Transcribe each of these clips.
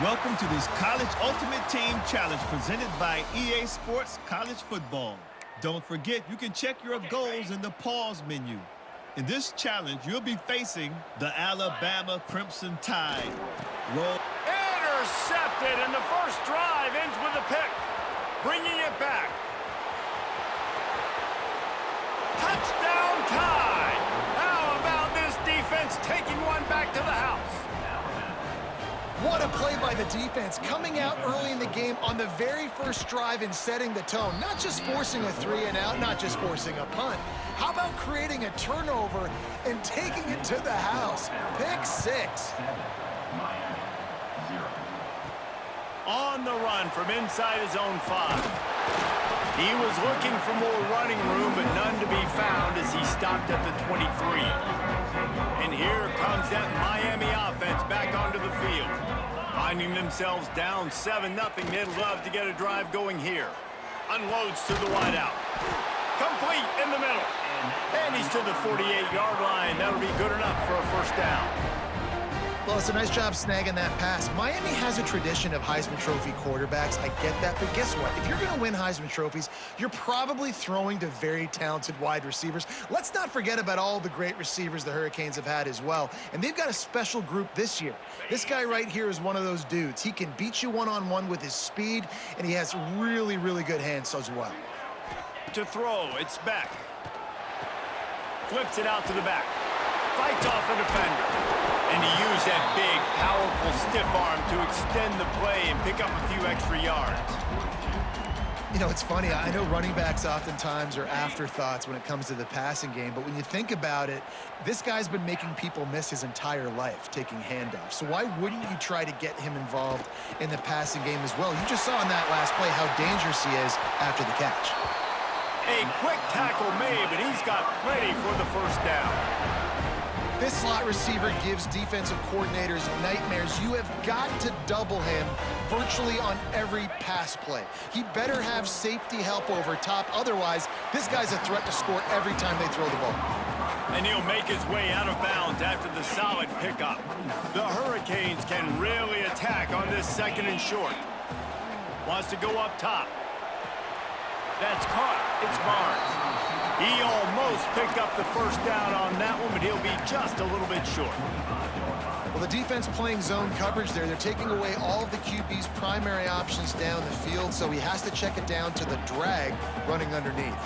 Welcome to this College Ultimate Team Challenge presented by EA Sports College Football. Don't forget, you can check your goals in the pause menu. In this challenge, you'll be facing the Alabama Crimson Tide. Roll. Intercepted, and the first drive ends with a pick. Bringing it back. Touchdown Tide! How about this defense taking one back to the house? What a play by the defense, coming out early in the game on the very first drive and setting the tone. Not just forcing a 3 and out, not just forcing a punt. How about creating a turnover and taking it to the house? Pick 6. On the run from inside his own 5. He was looking for more running room, but none to be found as he stopped at the 23. And here comes that Miami offense back onto the field. Finding themselves down 7-0, they'd love to get a drive going here. Unloads to the wideout. Complete in the middle. And he's to the 48-yard line. That'll be good enough for a first down. Well, it's a nice job snagging that pass. Miami has a tradition of Heisman Trophy quarterbacks. I get that, but guess what? If you're going to win Heisman Trophies, you're probably throwing to very talented wide receivers. Let's not forget about all the great receivers the Hurricanes have had as well. And they've got a special group this year. This guy right here is one of those dudes. He can beat you one-on-one with his speed, and he has really, really good hands as well. To throw, it's back. Flips it out to the back. Fights off a defender. And he used that big, powerful stiff arm to extend the play and pick up a few extra yards. You know, it's funny. I know running backs oftentimes are afterthoughts when it comes to the passing game, but when you think about it, this guy's been making people miss his entire life taking handoffs. So why wouldn't you try to get him involved in the passing game as well? You just saw in that last play how dangerous he is after the catch. A quick tackle made, but he's got plenty for the first down. This slot receiver gives defensive coordinators nightmares. You have got to double him virtually on every pass play. He better have safety help over top. Otherwise, this guy's a threat to score every time they throw the ball. And he'll make his way out of bounds after the solid pickup. The Hurricanes can really attack on this 2nd and short. Wants to go up top. That's caught. It's Barnes. He almost picked up the first down on that one, but he'll be just a little bit short. Well, the defense playing zone coverage there. They're taking away all of the QB's primary options down the field, so he has to check it down to the drag running underneath.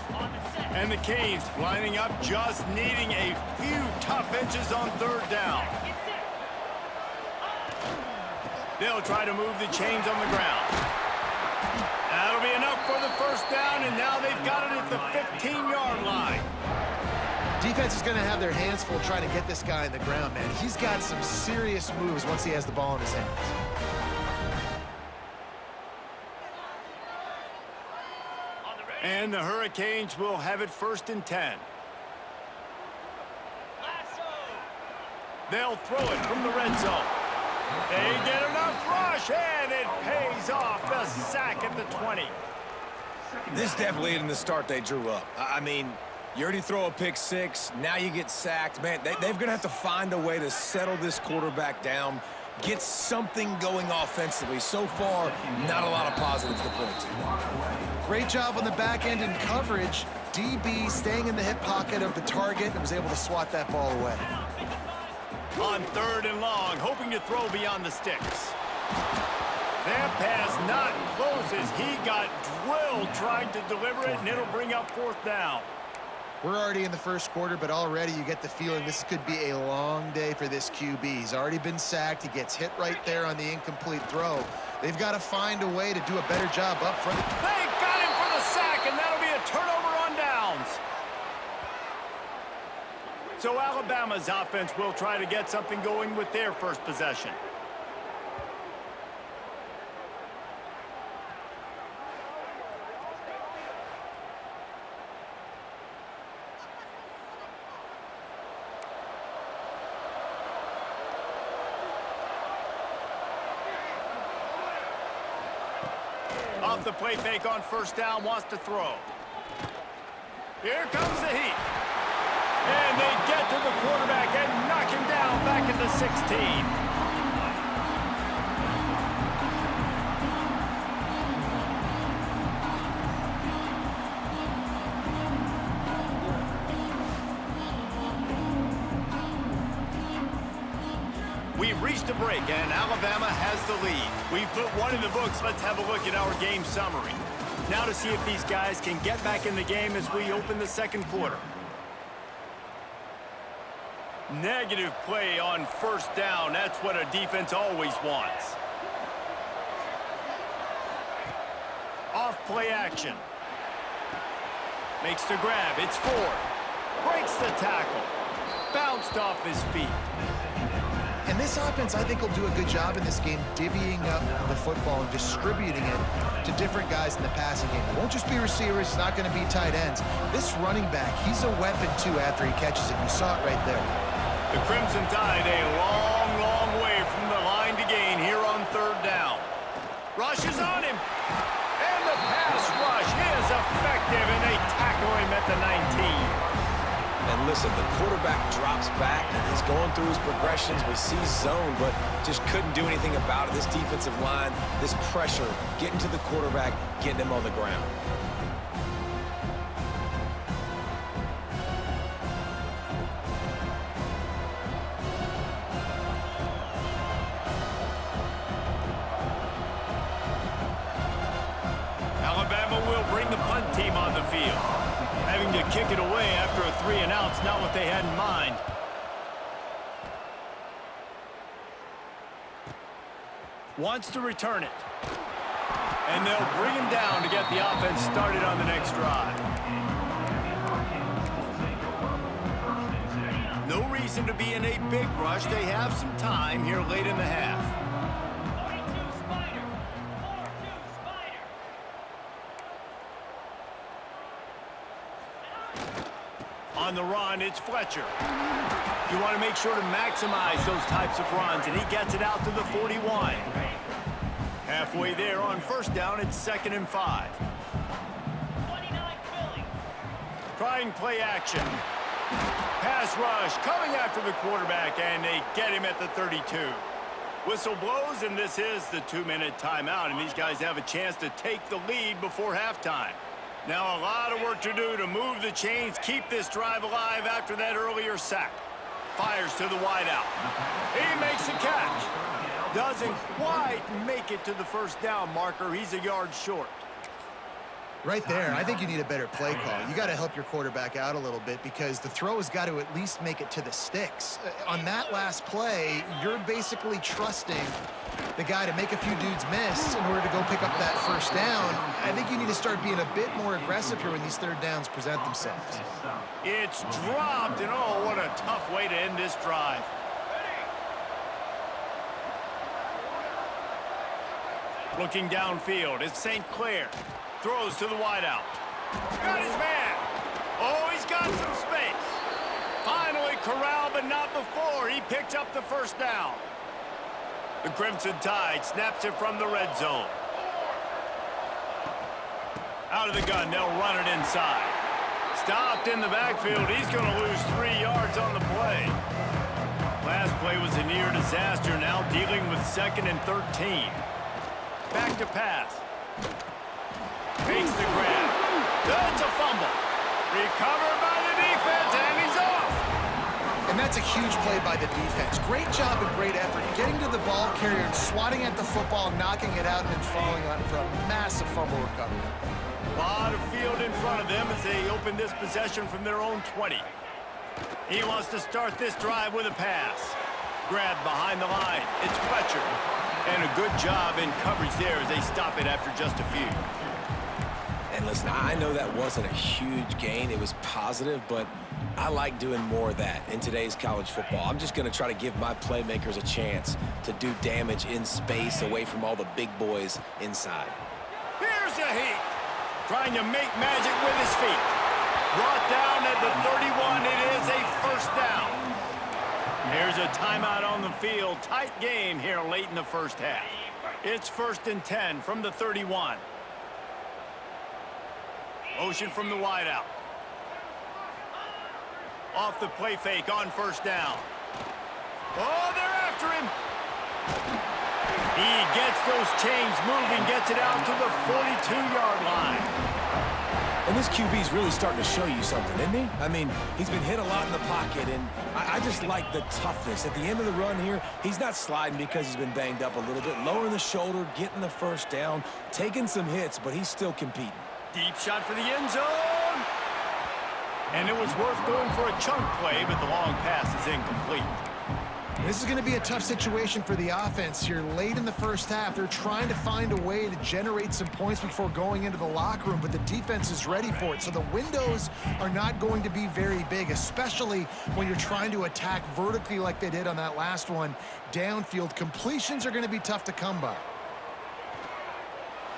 And the Canes lining up, just needing a few tough inches on 3rd down. They'll try to move the chains on the ground. That'll be enough for the first down, and now they've got it at the 15-yard line. Defense is going to have their hands full trying to get this guy in the ground, man. He's got some serious moves once he has the ball in his hands. And the Hurricanes will have it 1st and 10. They'll throw it from the red zone. They get enough rush, and it pays off. The sack at the 20. This definitely isn't the start they drew up. I mean, you already throw a pick 6, now you get sacked. Man, they're going to have to find a way to settle this quarterback down, get something going offensively. So far, not a lot of positives to point to. Great job on the back end in coverage. DB staying in the hip pocket of the target and was able to swat that ball away. On 3rd and long, hoping to throw beyond the sticks. That pass not close as he got drilled trying to deliver it, and it'll bring up 4th down. We're already in the first quarter, but already you get the feeling this could be a long day for this QB. He's already been sacked. He gets hit right there on the incomplete throw. They've got to find a way to do a better job up front. They got him for the sack, and that'll be a turnover on downs. So Alabama's offense will try to get something going with their first possession. Off the play fake on 1st down, wants to throw. Here comes the heat. And they get to the quarterback and knock him down back at the 16. reached a break, and Alabama has the lead. We've put one in the books. Let's have a look at our game summary. Now to see if these guys can get back in the game as we open the second quarter. Negative play on first down. That's what a defense always wants. Off play action. Makes the grab. It's Ford. Breaks the tackle. Bounced off his feet. And this offense, I think, will do a good job in this game divvying up the football and distributing it to different guys in the passing game. It won't just be receivers. It's not going to be tight ends. This running back, he's a weapon, too, after he catches it. You saw it right there. The Crimson Tide a long, long way from the line to gain here on third down. Rush is on him. And the pass rush is effective, and they tackle him at the 19. And listen, the quarterback drops back, and he's going through his progressions. We see zone, but just couldn't do anything about it. This defensive line, this pressure, getting to the quarterback, getting him on the ground. Alabama will bring the punt team on the field. Having to kick it away after a 3-and-out's not what they had in mind. Wants to return it. And they'll bring him down to get the offense started on the next drive. No reason to be in a big rush. They have some time here late in the half. On the run, it's Fletcher. You want to make sure to maximize those types of runs, and he gets it out to the 41. Halfway there on first down, it's 2nd and 5. Trying play action. Pass rush coming after the quarterback, and they get him at the 32. Whistle blows, and this is the 2-minute timeout, and these guys have a chance to take the lead before halftime. Now a lot of work to do to move the chains, keep this drive alive after that earlier sack. Fires to the wideout. He makes a catch. Doesn't quite make it to the first down marker. He's a yard short. Right there, I think you need a better play call. You got to help your quarterback out a little bit because the throw has got to at least make it to the sticks. On that last play, you're basically trusting the guy to make a few dudes miss in order to go pick up that first down. I think you need to start being a bit more aggressive here when these third downs present themselves. It's dropped, and oh, what a tough way to end this drive. Looking downfield, it's St. Clair. Throws to the wideout. Got his man. Oh, he's got some space. Finally corralled, but not before. He picked up the first down. The Crimson Tide snaps it from the red zone. Out of the gun, they'll run it inside. Stopped in the backfield. He's going to lose 3 yards on the play. Last play was a near disaster. Now dealing with 2nd and 13. Back to pass. Makes the grab. That's a fumble. Recovered by the defense, and he's off. And that's a huge play by the defense. Great job and great effort getting to the ball carrier and swatting at the football, knocking it out, and then falling on it for a massive fumble recovery. A lot of field in front of them as they open this possession from their own 20. He wants to start this drive with a pass. Grabbed behind the line. It's Fletcher. And a good job in coverage there as they stop it after just a few. And listen, I know that wasn't a huge gain. It was positive, but I like doing more of that in today's college football. I'm just going to try to give my playmakers a chance to do damage in space away from all the big boys inside. Here's a heat. Trying to make magic with his feet. Brought down at the 31. It is a first down. Here's a timeout on the field. Tight game here late in the first half. It's 1st and 10 from the 31. Motion from the wideout. Off the play fake on first down. Oh, they're after him. He gets those chains moving, gets it out to the 42-yard line. And this QB's really starting to show you something, isn't he? I mean, he's been hit a lot in the pocket, and I just like the toughness. At the end of the run here, he's not sliding because he's been banged up a little bit. Lowering the shoulder, getting the first down, taking some hits, but he's still competing. Deep shot for the end zone. And it was worth going for a chunk play, but the long pass is incomplete. This is going to be a tough situation for the offense here. Late in the first half, they're trying to find a way to generate some points before going into the locker room, but the defense is ready for it. So the windows are not going to be very big, especially when you're trying to attack vertically like they did on that last one. Downfield completions are going to be tough to come by.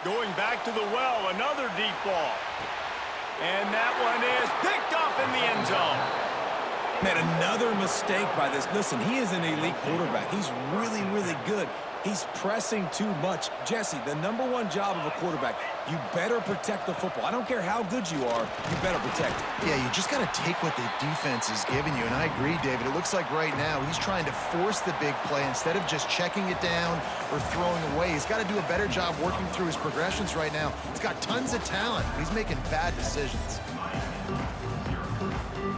Going back to the well, another deep ball. And that one is picked off in the end zone. Man, another mistake by this. Listen, he is an elite quarterback. He's really, really good. He's pressing too much. Jesse, the #1 job of a quarterback, you better protect the football. I don't care how good you are, you better protect it. Yeah, you just got to take what the defense is giving you, and I agree, David. It looks like right now he's trying to force the big play instead of just checking it down or throwing away. He's got to do a better job working through his progressions right now. He's got tons of talent, but he's making bad decisions.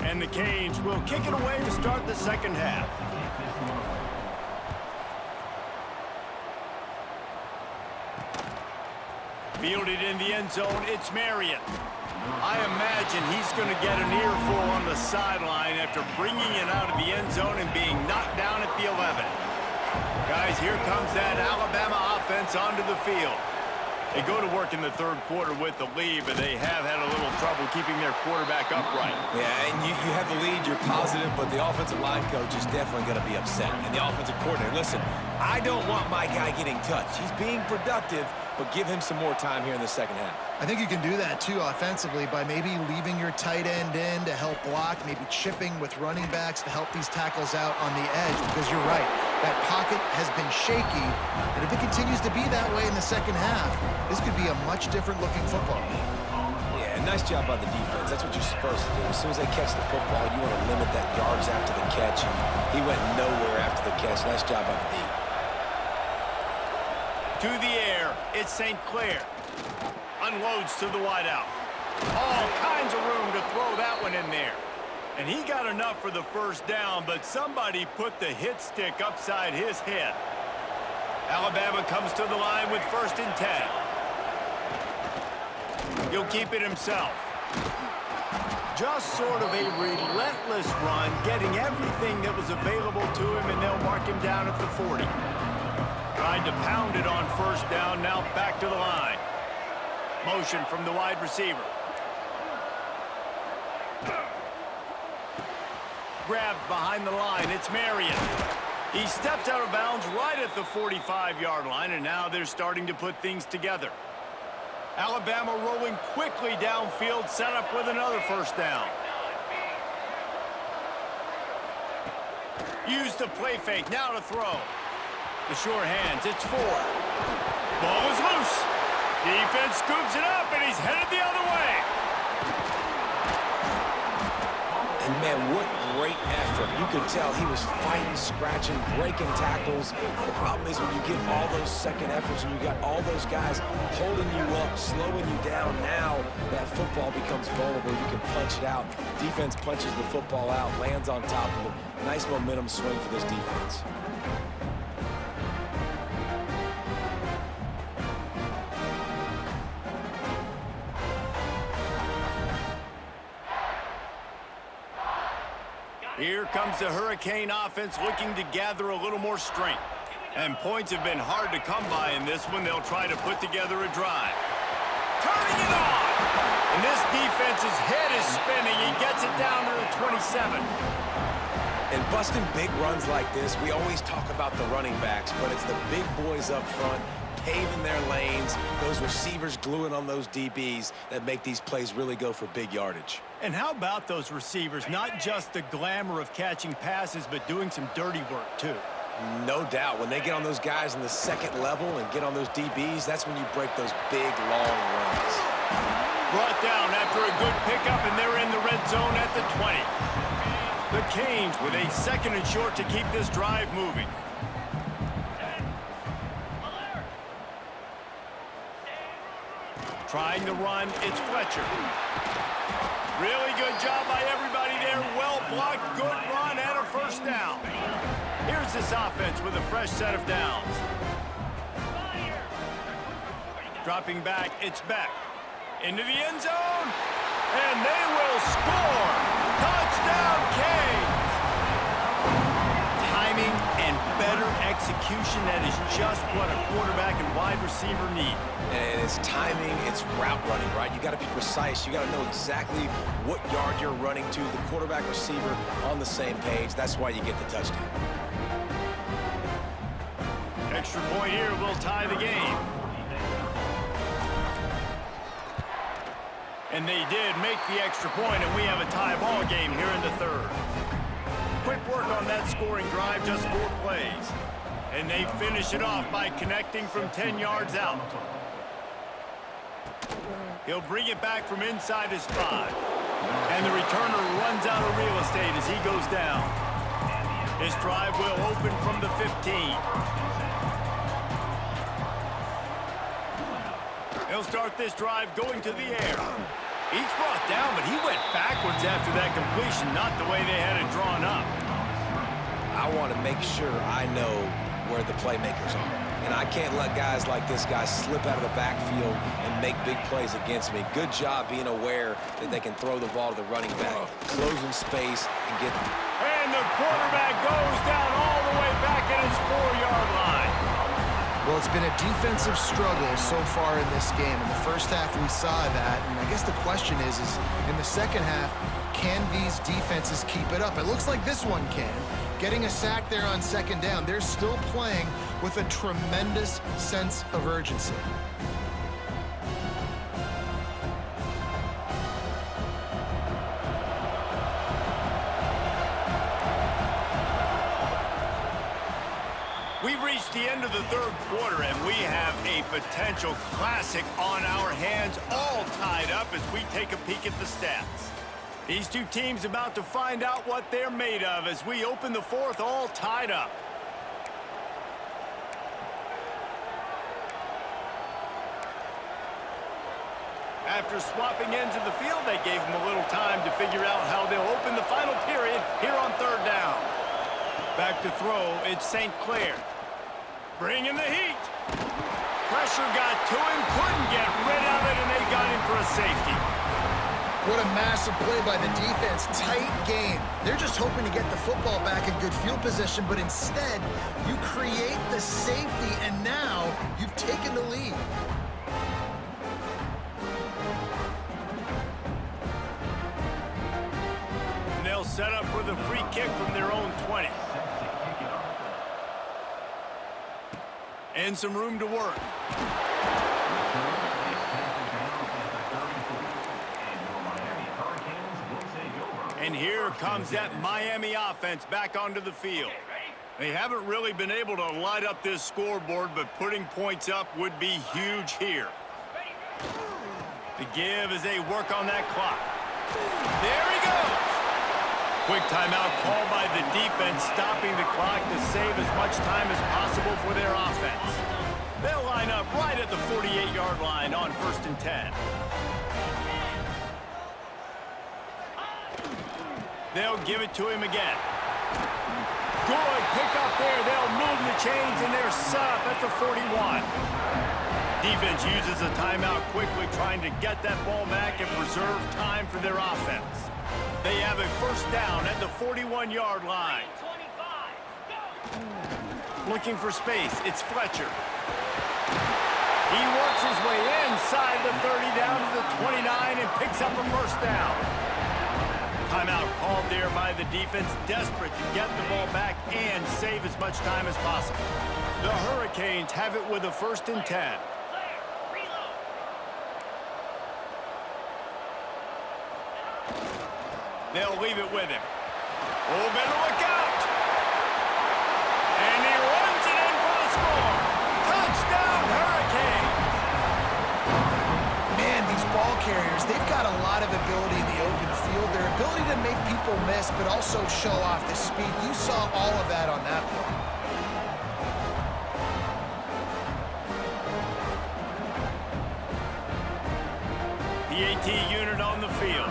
And the Canes will kick it away to start the second half. Fielded in the end zone, it's Marion. I imagine he's going to get an earful on the sideline after bringing it out of the end zone and being knocked down at the 11. Guys, here comes that Alabama offense onto the field. They go to work in the third quarter with the lead, but they have had a little trouble keeping their quarterback upright. Yeah, and you have the lead, you're positive, but the offensive line coach is definitely going to be upset. And the offensive coordinator, listen, I don't want my guy getting touched. He's being productive, but give him some more time here in the second half. I think you can do that, too, offensively, by maybe leaving your tight end in to help block, maybe chipping with running backs to help these tackles out on the edge, because you're right, that pocket has been shaky, and if it continues to be that way in the second half, this could be a much different-looking football. Yeah, nice job by the defense. That's what you're supposed to do. As soon as they catch the football, you want to limit that yards after the catch, and he went nowhere after the catch. Nice job by the D. To the air, it's St. Clair. Unloads to the wideout. All kinds of room to throw that one in there. And he got enough for the first down, but somebody put the hit stick upside his head. Alabama comes to the line with 1st and 10. He'll keep it himself. Just sort of a relentless run, getting everything that was available to him, and they'll mark him down at the 40. Tried to pound it on 1st down, now back to the line. Motion from the wide receiver. Grabbed behind the line, it's Marion. He steps out of bounds right at the 45-yard line, and now they're starting to put things together. Alabama rolling quickly downfield, set up with another 1st down. Use the play fake, now to throw. The sure hands, it's 4. Ball is loose. Defense scoops it up, and he's headed the other way. And, man, what great effort. You could tell he was fighting, scratching, breaking tackles. The problem is when you give all those second efforts and you got all those guys holding you up, slowing you down, now that football becomes vulnerable. You can punch it out. Defense punches the football out, lands on top of it. Nice momentum swing for this defense. Here comes the Hurricane offense looking to gather a little more strength. And points have been hard to come by in this one. They'll try to put together a drive. Turning it on! And this defense's head is spinning. He gets it down to the 27. And busting big runs like this, we always talk about the running backs, but it's the big boys up front paving their lanes, those receivers gluing on those DBs that make these plays really go for big yardage. And how about those receivers? Not just the glamour of catching passes, but doing some dirty work, too. No doubt. When they get on those guys in the second level and get on those DBs, that's when you break those big, long runs. Brought down after a good pickup, and they're in the red zone at the 20. The Canes with a 2nd and short to keep this drive moving. Trying to run, it's Fletcher. Really good job by everybody there. Well blocked, good run, and a first down. Here's this offense with a fresh set of downs. Dropping back, it's Beck. Into the end zone, and they will score. Touchdown, Canes. Timing and better execution, that is just what a quarterback and wide receiver need. And it's timing, it's route running, right? You got to be precise. You got to know exactly what yard you're running to. The quarterback receiver on the same page. That's why you get the touchdown. Extra point here will tie the game. And they did make the extra point, and we have a tie ball game here in the third. Quick work on that scoring drive, just 4 plays. And they finish it off by connecting from 10 yards out. He'll bring it back from inside his 5. And the returner runs out of real estate as he goes down. His drive will open from the 15. He'll start this drive going to the air. He's brought down, but he went backwards after that completion, not the way they had it drawn up. I want to make sure I know where the playmakers are. And I can't let guys like this guy slip out of the backfield and make big plays against me. Good job being aware that they can throw the ball to the running back, closing space, and get... And the quarterback goes down all the way back at his 4-yard line. Well, it's been a defensive struggle so far in this game. In the first half, we saw that, and I guess the question is in the second half, can these defenses keep it up? It looks like this one can. Getting a sack there on second down. They're still playing with a tremendous sense of urgency. We've reached the end of the third quarter, and we have a potential classic on our hands, all tied up as we take a peek at the stats. These two teams about to find out what they're made of as we open the fourth, all tied up. After swapping ends of the field, they gave them a little time to figure out how they'll open the final period here on third down. Back to throw, it's St. Clair. Bringing the heat. Pressure got to him, couldn't get rid of it, and they got him for a safety. What a massive play by the defense. Tight game. They're just hoping to get the football back in good field position, but instead, you create the safety, and now you've taken the lead. And they'll set up for the free kick from their own 20. And some room to work. And here comes that Miami offense back onto the field. They haven't really been able to light up this scoreboard, but putting points up would be huge here. The give as they work on that clock. There he goes. Quick timeout called by the defense, stopping the clock to save as much time as possible for their offense. They'll line up right at the 48-yard line on 1st and 10. They'll give it to him again. Good pick up there. They'll move the chains, and they're set up at the 41. Defense uses a timeout quickly, trying to get that ball back and preserve time for their offense. They have a first down at the 41-yard line. Looking for space, it's Fletcher. He works his way inside the 30 down to the 29 and picks up a first down. Timeout called there by the defense, desperate to get the ball back and save as much time as possible. The Hurricanes have it with a 1st and 10. They'll leave it with him. Oh, better look out. And he runs it in for the score. Touchdown, Hurricanes. Man, these ball carriers, they've got a lot of ability in the open field. Their ability to make people miss, but also show off the speed. You saw all of that on that play. PAT unit on the field.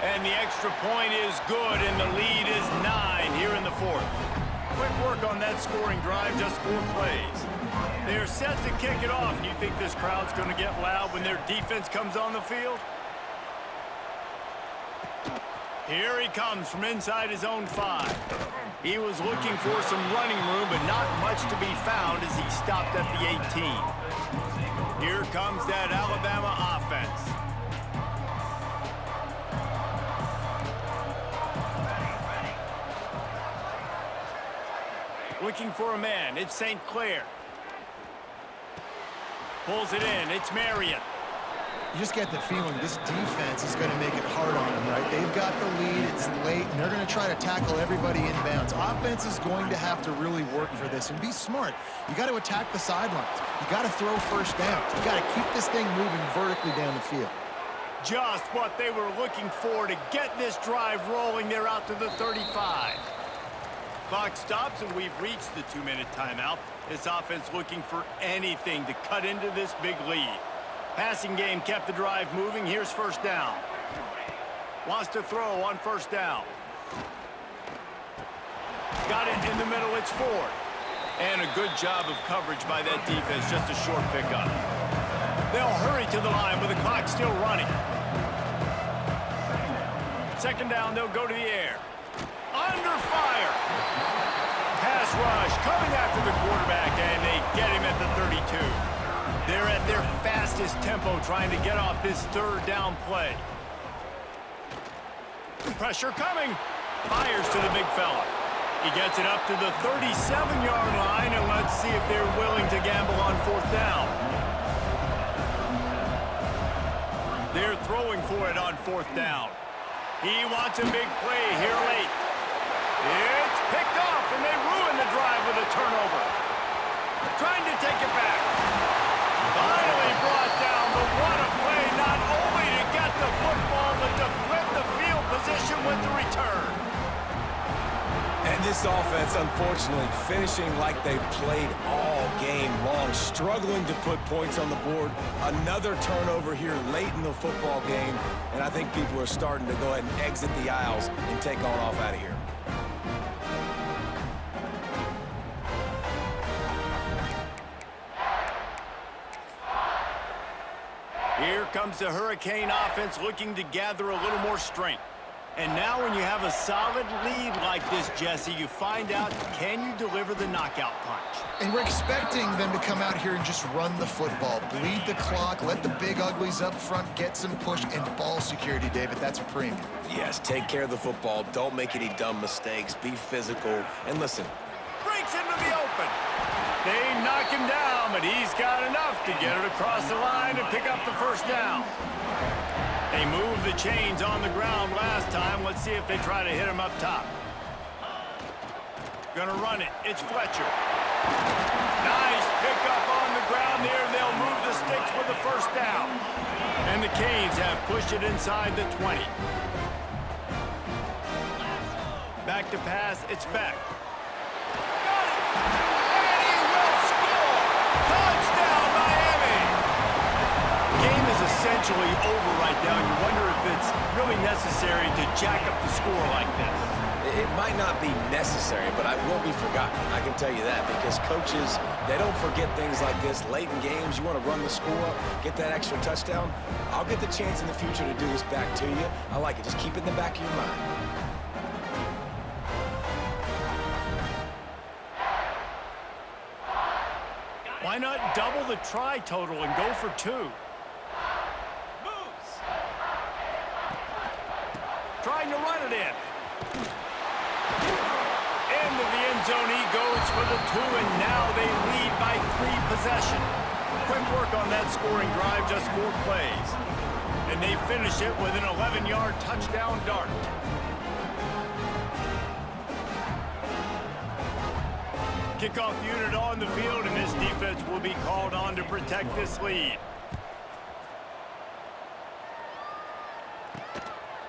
And the extra point is good, and the lead is 9 here in the fourth. Quick work on that scoring drive, just 4 plays. They're set to kick it off. You think this crowd's going to get loud when their defense comes on the field? Here he comes from inside his own 5. He was looking for some running room, but not much to be found as he stopped at the 18. Here comes that Alabama offense. Looking for a man. It's St. Clair. Pulls it in. It's Marion. You just get the feeling this defense is going to make it hard on them, right? They've got the lead, it's late, and they're going to try to tackle everybody inbounds. Offense is going to have to really work for this and be smart. You got to attack the sidelines. You got to throw first downs. You got to keep this thing moving vertically down the field. Just what they were looking for to get this drive rolling. They're out to the 35. Clock stops, and we've reached the 2-minute timeout. This offense looking for anything to cut into this big lead. Passing game kept the drive moving. Here's first down. Wants to throw on first down. Got it in the middle. It's Ford. And a good job of coverage by that defense. Just a short pickup. They'll hurry to the line with the clock still running. Second down, they'll go to the air. Under fire. Pass rush coming after the quarterback, and they get him at the 32. They're at their fastest tempo trying to get off this third down play. Pressure coming. Fires to the big fella. He gets it up to the 37-yard line, and let's see if they're willing to gamble on fourth down. They're throwing for it on fourth down. He wants a big play here late. It's picked off, and they ruin the drive with a turnover. Trying to take it back. Finally brought down, but what a play, not only to get the football, but to flip the field position with the return. And this offense, unfortunately, finishing like they've played all game long, struggling to put points on the board. Another turnover here late in the football game, and I think people are starting to go ahead and exit the aisles and take on off out of here. Here comes the Hurricane offense looking to gather a little more strength. And now when you have a solid lead like this, Jesse, you find out, can you deliver the knockout punch? And we're expecting them to come out here and just run the football, bleed the clock, let the big uglies up front get some push, and ball security, David. That's a premium. Yes, take care of the football. Don't make any dumb mistakes. Be physical. And listen. Breaks into the open. They knock him down, but he's got enough to get it across the line and pick up the first down. They moved the chains on the ground last time. Let's see if they try to hit him up top. Gonna run it. It's Fletcher. Nice pickup on the ground there. They'll move the sticks with the first down. And the Canes have pushed it inside the 20. Back to pass. It's Beck. Got it. And he will score. Touchdown, Miami. Game is essentially over right now. You wonder if it's really necessary to jack up the score like this. It might not be necessary, but it won't be forgotten. I can tell you that, because coaches, they don't forget things like this. Late in games, you want to run the score up, get that extra touchdown. I'll get the chance in the future to do this back to you. I like it. Just keep it in the back of your mind. Why not double the try total and go for 2? Trying to run it in. Into the end zone he goes for the 2, and now they lead by 3 possessions. Quick work on that scoring drive, just 4 plays. And they finish it with an 11-yard touchdown dart. Kickoff unit on the field, and this defense will be called on to protect this lead.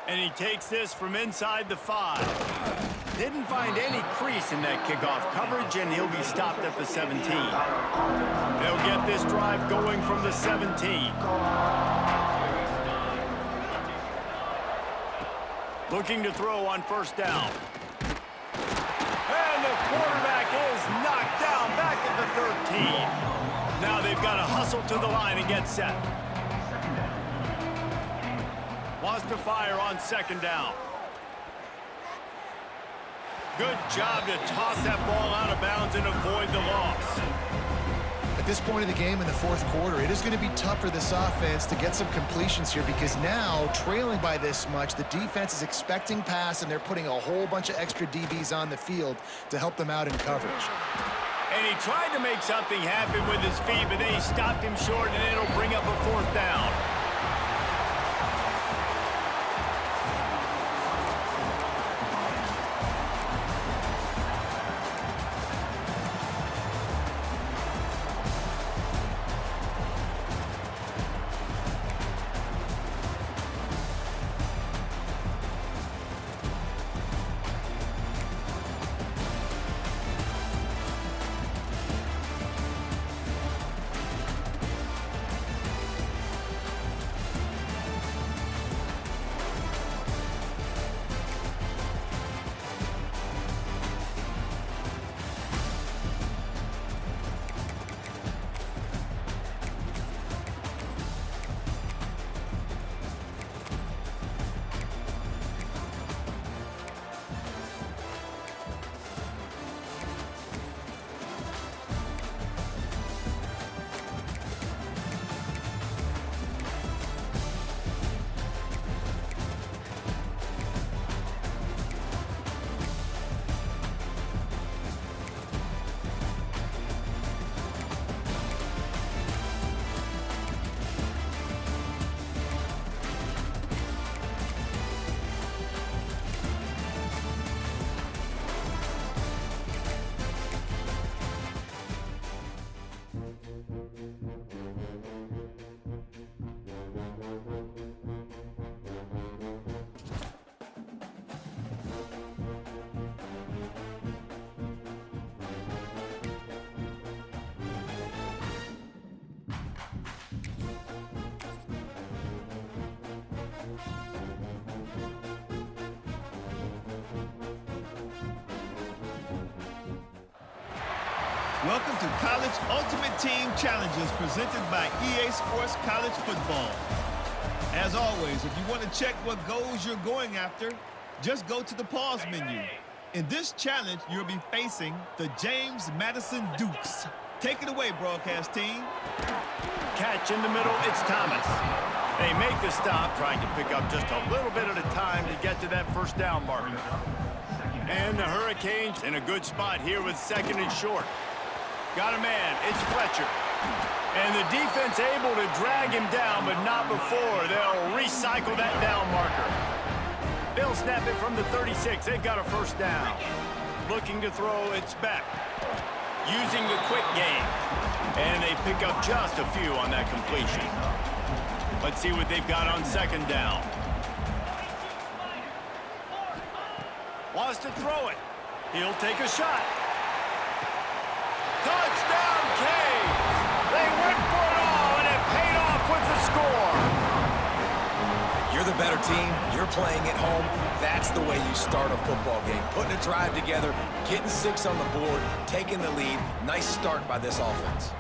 And he takes this from inside the 5. Didn't find any crease in that kickoff coverage, and he'll be stopped at the 17. They'll get this drive going from the 17. Looking to throw on first down. And the quarterback is knocked down back at the 13. Now they've got to hustle to the line and get set. Wants to fire on second down. Good job to toss that ball out of bounds and avoid the loss. At this point of the game in the fourth quarter, it is going to be tough for this offense to get some completions here because now, trailing by this much, the defense is expecting pass, and they're putting a whole bunch of extra DBs on the field to help them out in coverage. And he tried to make something happen with his feet, but then he stopped him short, and it'll bring up a fourth down. Welcome to College Ultimate Team Challenges presented by EA Sports College Football. As always, if you want to check what goals you're going after, just go to the pause menu. In this challenge, you'll be facing the James Madison Dukes. Take it away, broadcast team. Catch in the middle, it's Thomas. They make the stop, trying to pick up just a little bit at a time to get to that first down marker. And the Hurricanes in a good spot here with second and short. Got a man, it's Fletcher. And the defense able to drag him down, but not before. They'll recycle that down marker. They'll snap it from the 36. They've got a first down. Looking to throw, it's Beck. Using the quick game. And they pick up just a few on that completion. Let's see what they've got on second down. Wants to throw it. He'll take a shot. Touchdown, Canes! They went for it all, and it paid off with the score. You're the better team. You're playing at home. That's the way you start a football game. Putting a drive together, getting 6 on the board, taking the lead. Nice start by this offense.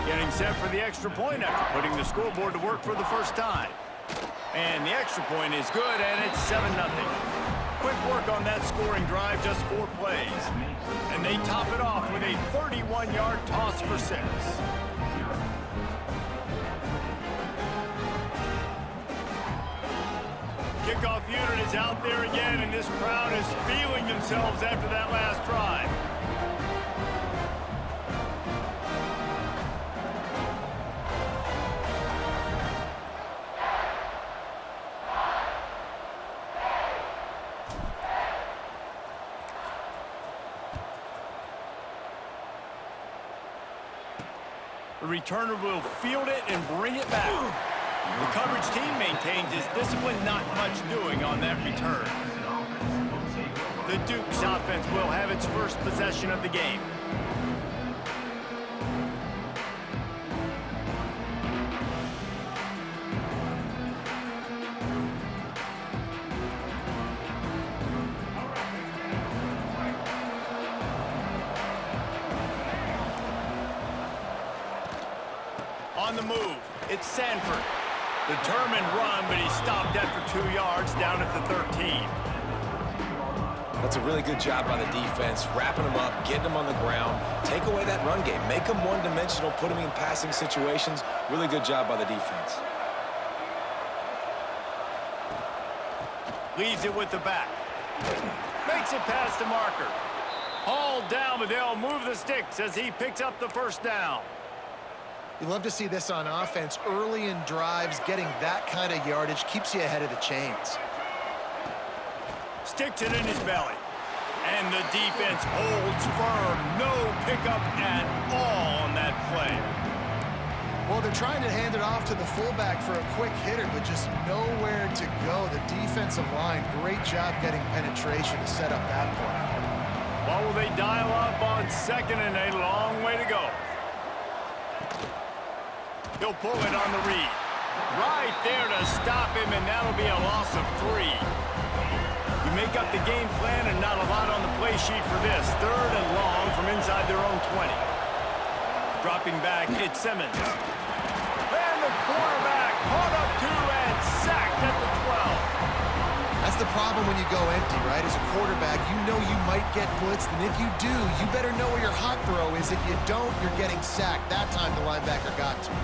Getting set for the extra point after putting the scoreboard to work for the first time. And the extra point is good, and it's 7-0. Quick work on that scoring drive, just 4 plays. And they top it off with a 31-yard toss for 6. Kickoff unit is out there again, and this crowd is feeling themselves after that last drive. The returner will field it and bring it back. The coverage team maintains his discipline, not much doing on that return. The Duke's offense will have its first possession of the game. On the move, it's Sanford. Determined run, but he stopped after 2 yards down at the 13. That's a really good job by the defense, wrapping them up, getting them on the ground, take away that run game, make them one-dimensional, put them in passing situations. Really good job by the defense. Leaves it with the back. Makes it past the marker. Hauled down, but they'll move the sticks as he picks up the first down. You love to see this on offense. Early in drives, getting that kind of yardage keeps you ahead of the chains. Sticks it in his belly. And the defense holds firm. No pickup at all on that play. Well, they're trying to hand it off to the fullback for a quick hitter, but just nowhere to go. The defensive line, great job getting penetration to set up that play. Well, will they dial up on second and a long way to go? He'll pull it on the read. Right there to stop him, and that'll be a loss of 3. You make up the game plan and not a lot on the play sheet for this. 3rd and long from inside their own 20. Dropping back, it's Simmons. And the quarterback caught up to and sacked at the 12. That's the problem when you go empty, right? As a quarterback, you know you might get blitzed, and if you do, you better know where your hot throw is. If you don't, you're getting sacked. That time the linebacker got to.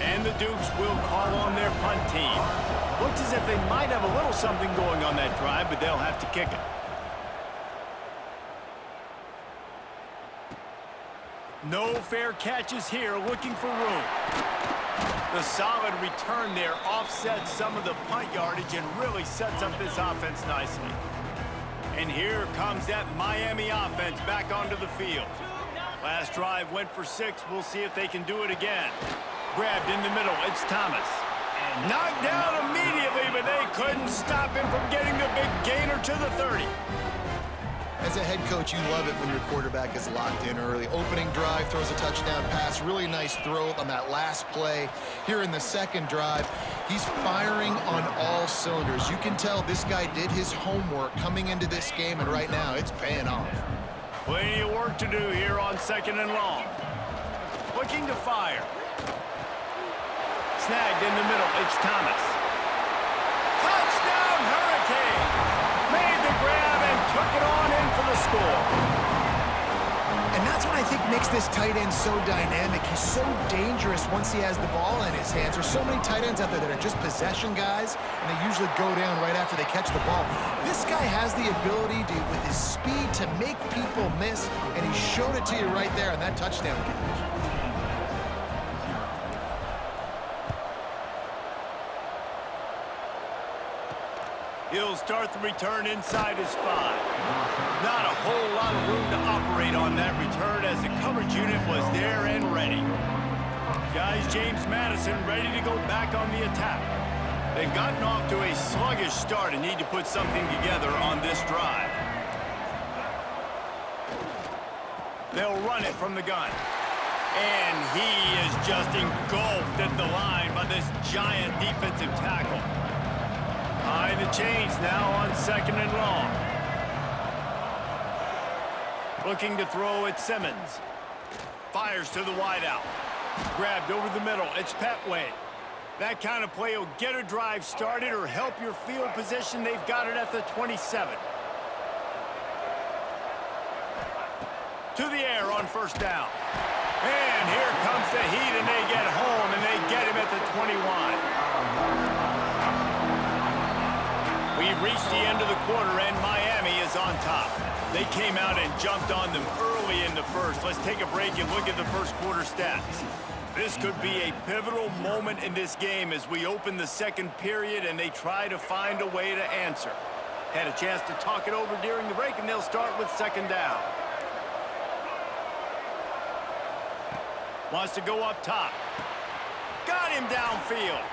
And the Dukes will call on their punt team. Looks as if they might have a little something going on that drive, but they'll have to kick it. No fair catches here, looking for room. The solid return there offsets some of the punt yardage and really sets up this offense nicely. And here comes that Miami offense back onto the field. Last drive went for 6. We'll see if they can do it again. Grabbed in the middle, it's Thomas. Knocked down immediately, but they couldn't stop him from getting the big gainer to the 30. As a head coach, you love it when your quarterback is locked in early. Opening drive, throws a touchdown pass. Really nice throw on that last play. Here in the second drive, he's firing on all cylinders. You can tell this guy did his homework coming into this game, and right now it's paying off. Plenty of work to do here on 2nd and long. Looking to fire. Snagged in the middle, it's Thomas. Touchdown, Hurricane! Made the grab and took it on in for the score. And that's what I think makes this tight end so dynamic. He's so dangerous once he has the ball in his hands. There's so many tight ends out there that are just possession guys, and they usually go down right after they catch the ball. This guy has the ability to, with his speed, to make people miss, and he showed it to you right there on that touchdown catch. He'll start the return inside his 5. Not a whole lot of room to operate on that return as the coverage unit was there and ready. Guys, James Madison ready to go back on the attack. They've gotten off to a sluggish start and need to put something together on this drive. They'll run it from the gun. And he is just engulfed at the line by this giant defensive tackle. Behind the chains now on 2nd and long. Looking to throw at Simmons. Fires to the wideout. Grabbed over the middle. It's Petway. That kind of play will get a drive started or help your field position. They've got it at the 27. To the air on 1st down. And here comes the heat, and they get home, and they get him at the 21. We've reached the end of the quarter, and Miami is on top. They came out and jumped on them early in the first. Let's take a break and look at the first quarter stats. This could be a pivotal moment in this game as we open the second period and they try to find a way to answer. Had a chance to talk it over during the break, and they'll start with second down. Wants to go up top. Got him downfield.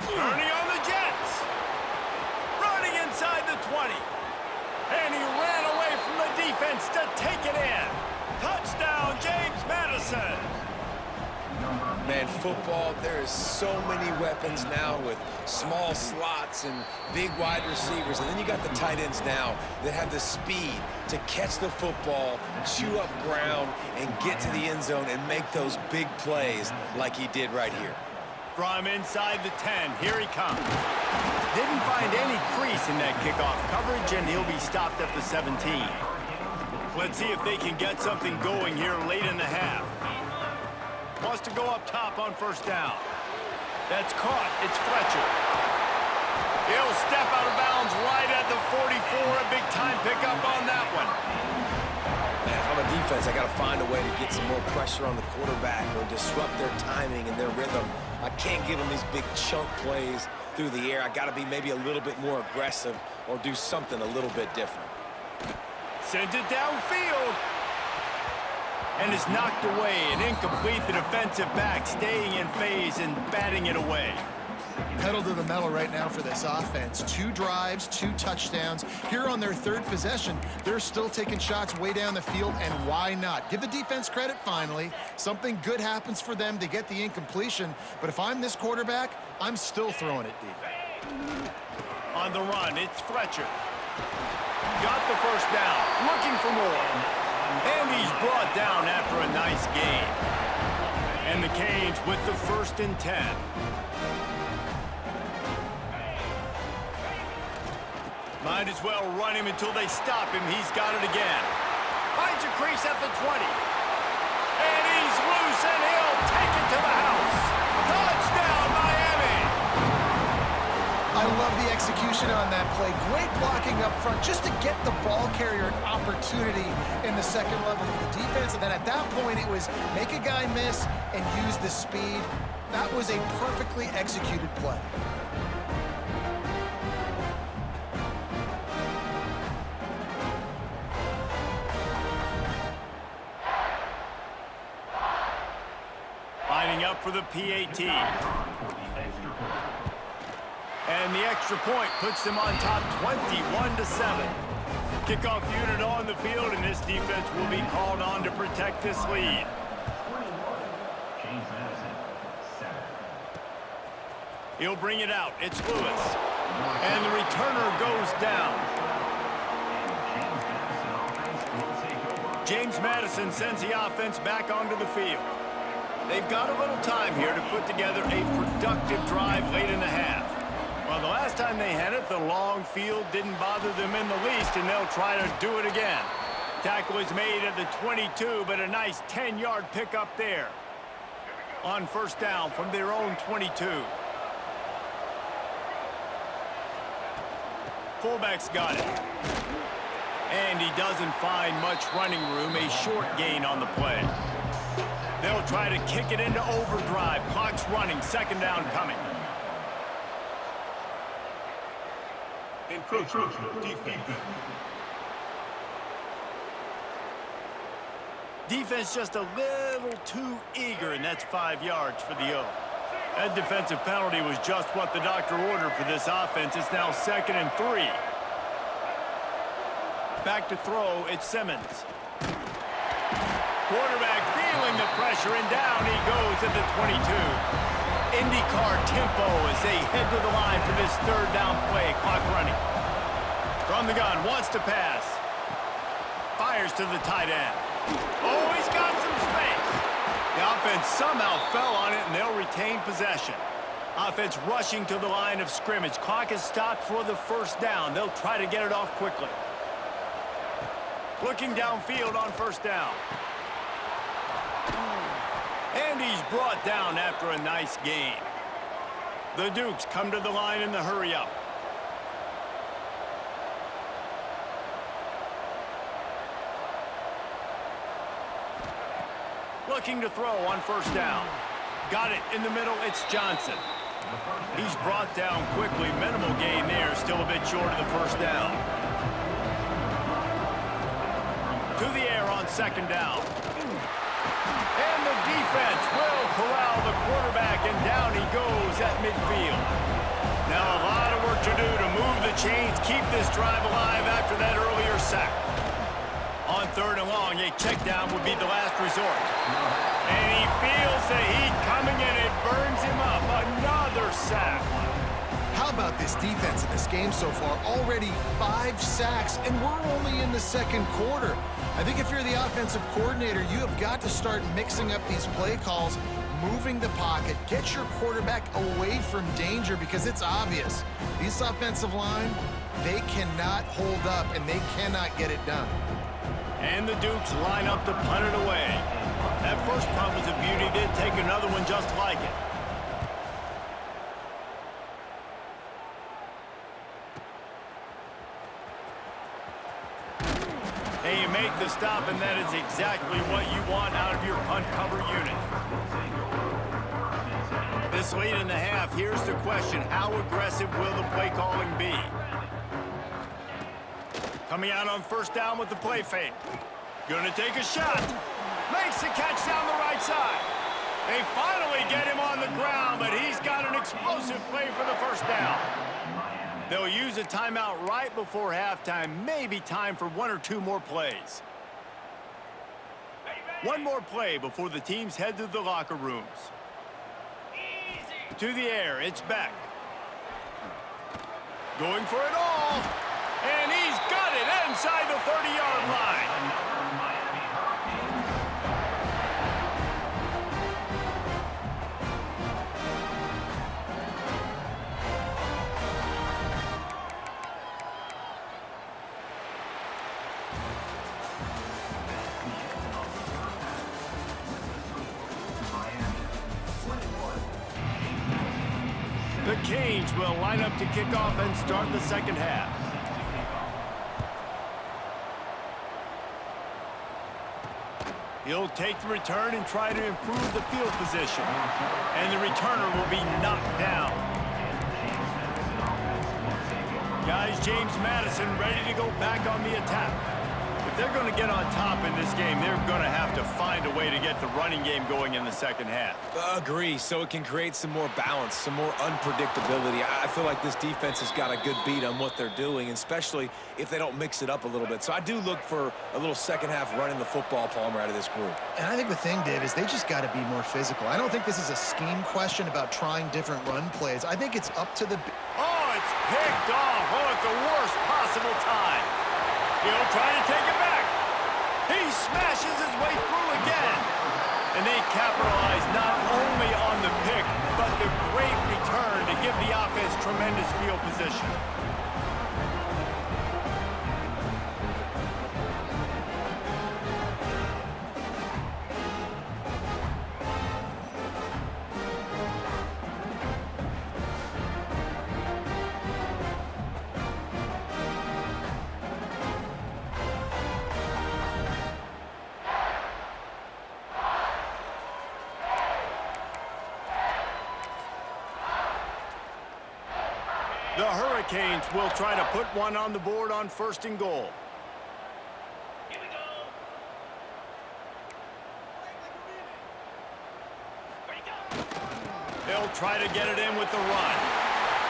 Turning on the Jets. Running inside the 20. And he ran away from the defense to take it in. Touchdown, James Madison. Man, football, there is so many weapons now with small slots and big wide receivers. And then you got the tight ends now that have the speed to catch the football, chew up ground, and get to the end zone and make those big plays like he did right here. From inside the 10, here he comes. Didn't find any crease in that kickoff coverage, and he'll be stopped at the 17. Let's see if they can get something going here late in the half. Wants to go up top on first down. That's caught. It's Fletcher. He'll step out of bounds right at the 44. A big-time pickup on that one. Man, if I'm a defense, I got to find a way to get some more pressure on the quarterback or disrupt their timing and their rhythm. I can't give them these big chunk plays through the air. I got to be maybe a little bit more aggressive or do something a little bit different. Sends it downfield. And is knocked away and incomplete. The defensive back staying in phase and batting it away. Pedal to the metal right now for this offense. 2 drives, 2 touchdowns. Here on their third possession, they're still taking shots way down the field, and why not? Give the defense credit finally. Something good happens for them to get the incompletion, but if I'm this quarterback, I'm still throwing it deep. On the run, it's Fletcher. Got the first down, looking for more. And he's brought down after a nice gain. And the Canes with the 1st and 10. Might as well run him until they stop him. He's got it again. Finds a crease at the 20. And he's loose, and he'll take it to the house. Touchdown, Miami! I love the execution on that play. Great blocking up front just to get the ball carrier an opportunity in the second level of the defense. And then at that point, it was make a guy miss and use the speed. That was a perfectly executed play. Lining up for the PAT. And the extra point puts them on top 21-7. Kickoff unit on the field, and this defense will be called on to protect this lead. He'll bring it out. It's Lewis. And the returner goes down. James Madison sends the offense back onto the field. They've got a little time here to put together a productive drive late in the half. Well, the last time they had it, the long field didn't bother them in the least, and they'll try to do it again. Tackle is made at the 22, but a nice 10-yard pickup there. On first down from their own 22. Fullback's got it. And he doesn't find much running room, a short gain on the play. They'll try to kick it into overdrive. Clock's running, second down coming. Defense just a little too eager, and that's 5 yards for the O. That defensive penalty was just what the doctor ordered for this offense. It's now 2nd and 3. Back to throw, it's Simmons. Quarterback feeling the pressure, and down he goes at the 22. IndyCar tempo as they head to the line for this third down play. Clock running. From the gun, wants to pass. Fires to the tight end. Oh, he's got some space. The offense somehow fell on it, and they'll retain possession. Offense rushing to the line of scrimmage. Clock is stopped for the first down. They'll try to get it off quickly. Looking downfield on first down. And he's brought down after a nice gain. The Dukes come to the line in the hurry-up. Looking to throw on first down. got it in the middle. It's Johnson. He's brought down quickly. Minimal gain there. Still a bit short of the first down. To the air on second down. And the defense will corral the quarterback, and down he goes at midfield. Now a lot of work to do to move the chains, keep this drive alive after that earlier sack. On third and long, a check down would be the last resort. And he feels the heat coming in. It burns him up. Another sack. How about this defense in this game so far? Already 5 sacks, and we're only in the second quarter. I think if you're the offensive coordinator, you have got to start mixing up these play calls, moving the pocket, get your quarterback away from danger, because it's obvious. This offensive line, they cannot hold up, and they cannot get it done. And the Dukes line up to punt it away. That first punt was a beauty. Did take another one just like it. And you make the stop, and that is exactly what you want out of your punt cover unit. This lead in the half, here's the question. How aggressive will the play calling be? Coming out on first down with the play fake. Gonna take a shot. Makes the catch down the right side. They finally get him on the ground, but he's got an explosive play for the first down. They'll use a timeout right before halftime. Maybe time for 1 or 2 more plays. One more play before the teams head to the locker rooms. To the air, it's Beck. Going for it all. And he's got it inside the 30-yard line. The Canes will line up to kick off and start the second half. He'll take the return and try to improve the field position. And the returner will be knocked down. Guys, James Madison ready to go back on the attack. If they're going to get on top in this game, they're going to have to find a way to get the running game going in the second half. Agree, so it can create some more balance, some more unpredictability. I feel like this defense has got a good beat on what they're doing, especially if they don't mix it up a little bit. So I do look for a little second half running the football, Palmer, out of this group. And I think the thing, Dave, is they just got to be more physical. I don't think this is a scheme question about trying different run plays. I think it's up to the... Oh, it's picked off. Oh, at the worst possible time. He'll try to take it back. He smashes his way through again. And they capitalize not only on the pick, but the great return to give the offense tremendous field position. The Hurricanes will try to put one on the board on first and goal. Here we go. They'll try to get it in with the run.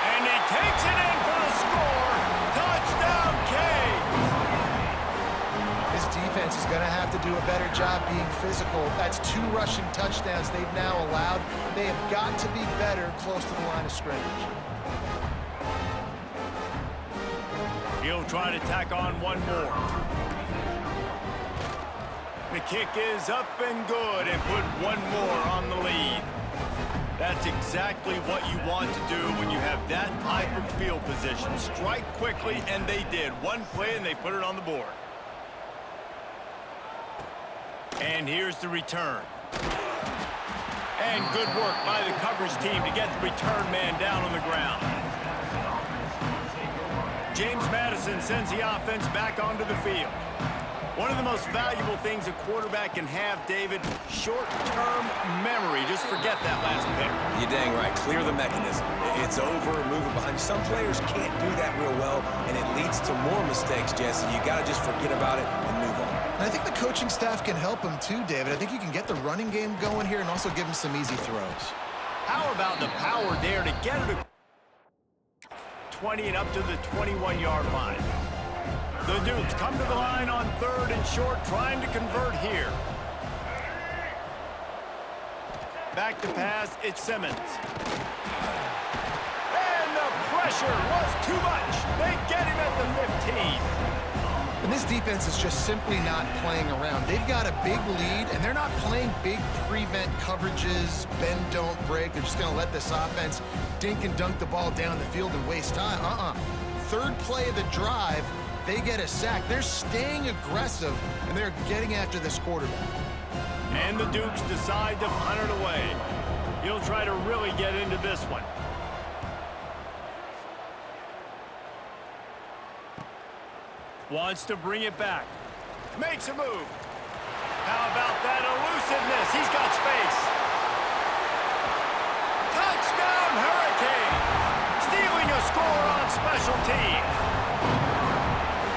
And he takes it in for the score. Touchdown, Canes. This defense is going to have to do a better job being physical. That's 2 rushing touchdowns they've now allowed. They have got to be better close to the line of scrimmage. He'll try to tack on one more. The kick is up and good, and put one more on the lead. That's exactly what you want to do when you have that type of field position. Strike quickly, and they did. One play, and they put it on the board. And here's the return. And good work by the coverage team to get the return man down on the ground. James Madison sends the offense back onto the field. One of the most valuable things a quarterback can have, David, short-term memory. Just forget that last pick. You're dang right. Clear the mechanism. It's over, moving behind. Some players can't do that real well, and it leads to more mistakes, Jesse. You got to just forget about it and move on. And I think the coaching staff can help him too, David. I think you can get the running game going here and also give him some easy throws. How about the power there to get it 20 and up to the 21-yard line? The Dukes come to the line on 3rd and short, trying to convert here. Back to pass, it's Simmons. And the pressure was too much. They get him at the 15. And this defense is just simply not playing around. They've got a big lead, and they're not playing big prevent coverages, bend, don't break. They're just going to let this offense dink and dunk the ball down the field and waste time. Third play of the drive, they get a sack. They're staying aggressive, and they're getting after this quarterback. And the Dukes decide to punt it away. He'll try to really get into this one. Wants to bring it back. Makes a move. How about that elusiveness? He's got space. Touchdown, Hurricanes! Stealing a score on special teams.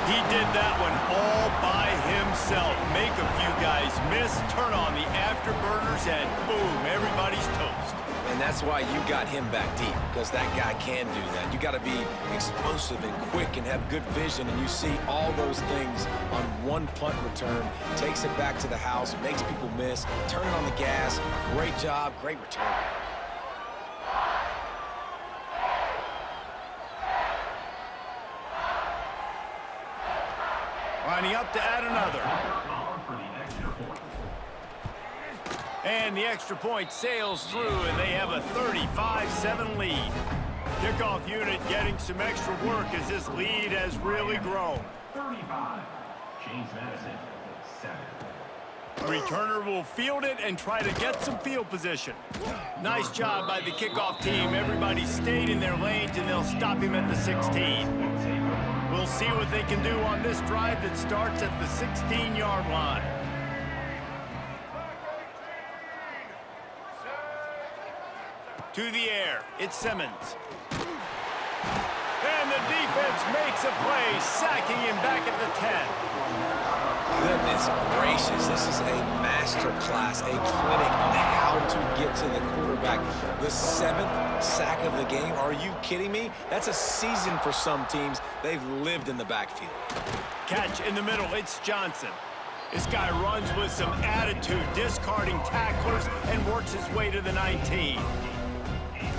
He did that one all by himself. Make a few guys miss, turn on the afterburners, and boom, everybody's toast. And that's why you got him back deep, because that guy can do that. You got to be explosive and quick and have good vision, and you see all those things on one punt return. Takes it back to the house, makes people miss, turning on the gas. Great job, great return. Lining up to add another. And the extra point sails through, and they have a 35-7 lead. Kickoff unit getting some extra work as this lead has really grown. 35. James Madison, 7. A returner will field it and try to get some field position. Nice job by the kickoff team. Everybody stayed in their lanes, and they'll stop him at the 16. We'll see what they can do on this drive that starts at the 16-yard line. To the air, it's Simmons. And the defense makes a play, sacking him back at the 10. Goodness gracious, this is a master class, a clinic on how to get to the quarterback. The 7th sack of the game, are you kidding me? That's a season for some teams. They've lived in the backfield. Catch in the middle, it's Johnson. This guy runs with some attitude, discarding tacklers, and works his way to the 19.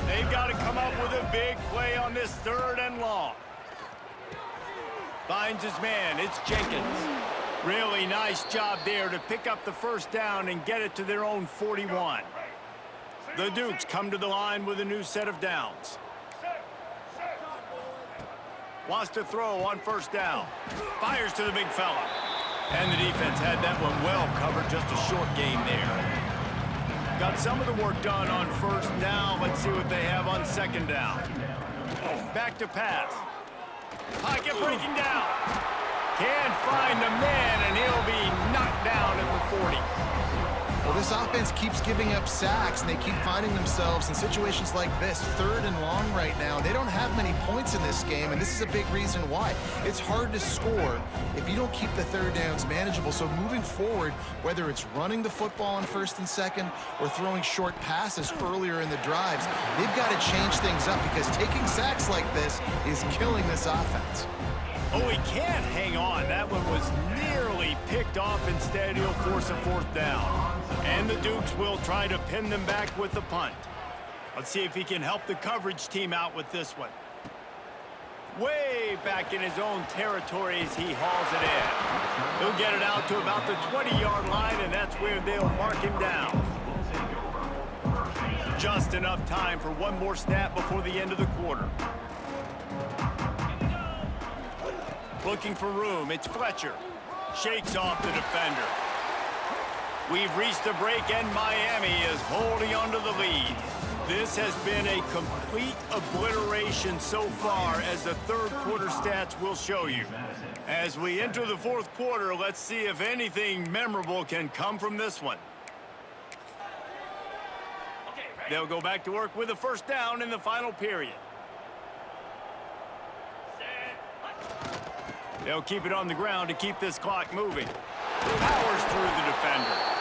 They've got to come up with a big play on this 3rd and long. Finds his man, it's Jenkins. Really nice job there to pick up the first down and get it to their own 41. The Dukes come to the line with a new set of downs. Wants to throw on first down. Fires to the big fella. And the defense had that one well covered, just a short game there. Got some of the work done on first. Now let's see what they have on 2nd down. Back to pass. Pocket breaking down. Can't find the man, and he'll be knocked down at the 40. Well, this offense keeps giving up sacks, and they keep finding themselves in situations like this, 3rd and long right now. They don't have many points in this game, and this is a big reason why. It's hard to score if you don't keep the 3rd downs manageable. So moving forward, whether it's running the football on 1st and 2nd or throwing short passes earlier in the drives, they've got to change things up because taking sacks like this is killing this offense. Oh, he can't hang on. That one was nearly picked off. Instead, he'll force a 4th down. And the Dukes will try to pin them back with the punt. Let's see if he can help the coverage team out with this one. Way back in his own territory as he hauls it in. He'll get it out to about the 20-yard line, and that's where they'll mark him down. Just enough time for one more snap before the end of the quarter. Looking for room, it's Fletcher. Shakes off the defender. We've reached the break, and Miami is holding on to the lead. This has been a complete obliteration so far, as the third quarter stats will show you. As we enter the fourth quarter, let's see if anything memorable can come from this one. They'll go back to work with a first down in the final period. They'll keep it on the ground to keep this clock moving. Powers through the defender.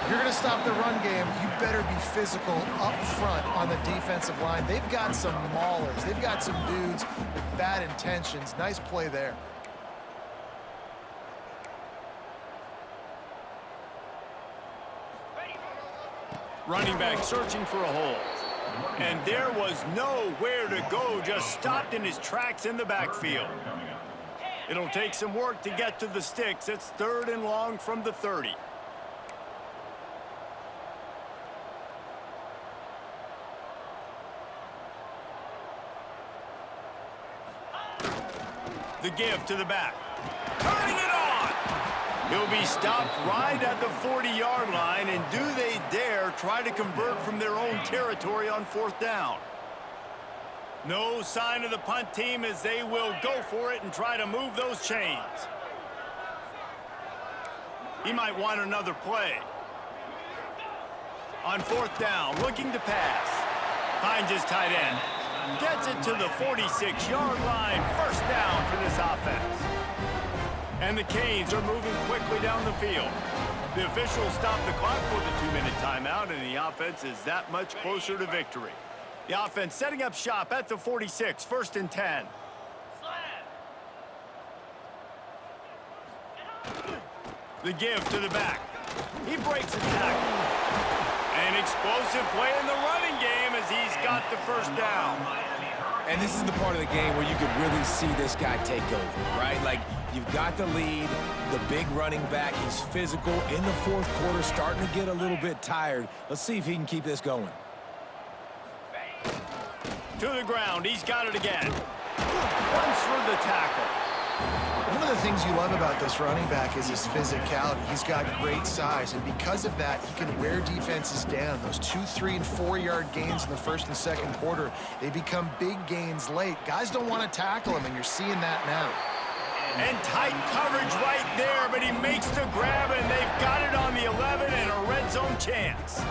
If you're going to stop the run game, you better be physical up front on the defensive line. They've got some maulers. They've got some dudes with bad intentions. Nice play there. Running back searching for a hole. And there was nowhere to go, just stopped in his tracks in the backfield. It'll take some work to get to the sticks. It's 3rd and long from the 30. The give to the back. Turning it on! He'll be stopped right at the 40-yard line, and do they dare try to convert from their own territory on 4th down? No sign of the punt team, as they will go for it and try to move those chains. He might want another play. On 4th down, looking to pass. Finds his tight end. Gets it to the 46-yard line. First down for this offense. And the Canes are moving quickly down the field. The officials stop the clock for the 2-minute timeout, and the offense is that much closer to victory. The offense setting up shop at the 46, 1st and 10. The give to the back. He breaks a tackle. An explosive play in the running game as he's got the first down. And this is the part of the game where you could really see this guy take over, right? Like, you've got the lead, the big running back. He's physical in the 4th quarter, starting to get a little bit tired. Let's see if he can keep this going. To the ground, he's got it again. Runs through the tackle. One of the things you love about this running back is his physicality. He's got great size, and because of that, he can wear defenses down. Those 2-, 3-, and 4-yard gains in the 1st and 2nd quarter, they become big gains late. Guys don't want to tackle him, and you're seeing that now. And tight coverage right there, but he makes the grab, and they've got it on the 11 and a red zone chance.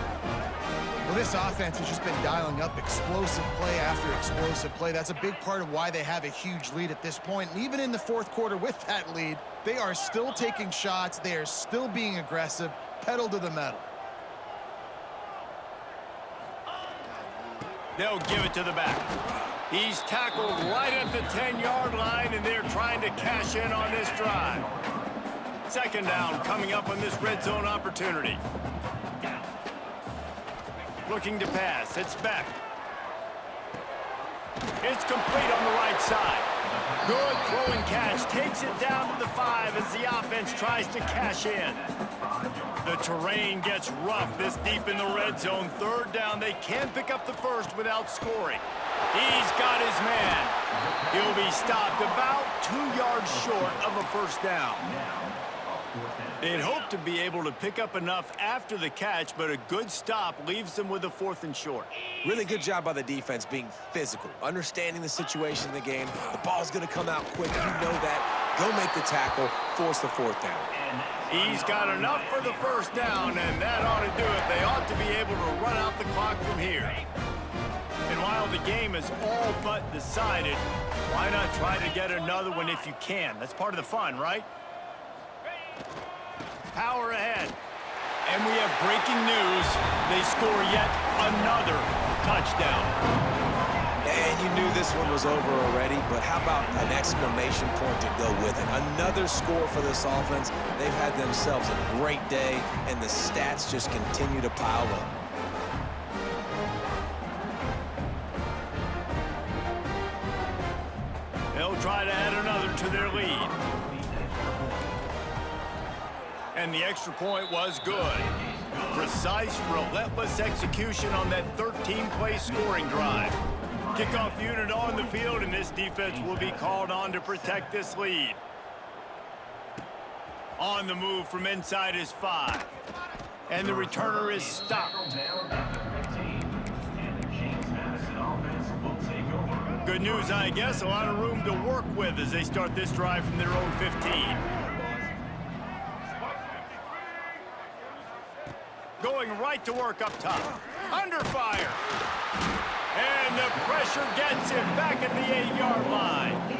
Well, this offense has just been dialing up explosive play after explosive play. That's a big part of why they have a huge lead at this point. And even in the 4th quarter with that lead, they are still taking shots. They are still being aggressive, pedal to the metal. They'll give it to the back. He's tackled right at the 10-yard line, and they're trying to cash in on this drive. 2nd down coming up on this red zone opportunity. Looking to pass. It's Beck. It's complete on the right side. Good throw and catch. Takes it down to the 5 as the offense tries to cash in. The terrain gets rough this deep in the red zone. 3rd down. They can pick up the first without scoring. He's got his man. He'll be stopped about 2 yards short of a first down. They'd hope to be able to pick up enough after the catch, but a good stop leaves them with a 4th and short. Really good job by the defense being physical, understanding the situation in the game. The ball's going to come out quick. You know that. Go make the tackle, force the 4th down. He's got enough for the first down, and that ought to do it. They ought to be able to run out the clock from here. And while the game is all but decided, why not try to get another one if you can? That's part of the fun, right? Power ahead. And we have breaking news. They score yet another touchdown. And you knew this one was over already, but how about an exclamation point to go with it? Another score for this offense. They've had themselves a great day, and the stats just continue to pile up. They'll try to add another to their lead. And the extra point was good. Precise, relentless execution on that 13-play scoring drive. Kickoff unit on the field, and this defense will be called on to protect this lead. On the move from inside his 5. And the returner is stopped. Good news, I guess. A lot of room to work with as they start this drive from their own 15. Going right to work up top. Under fire. And the pressure gets him back at the 8-yard line.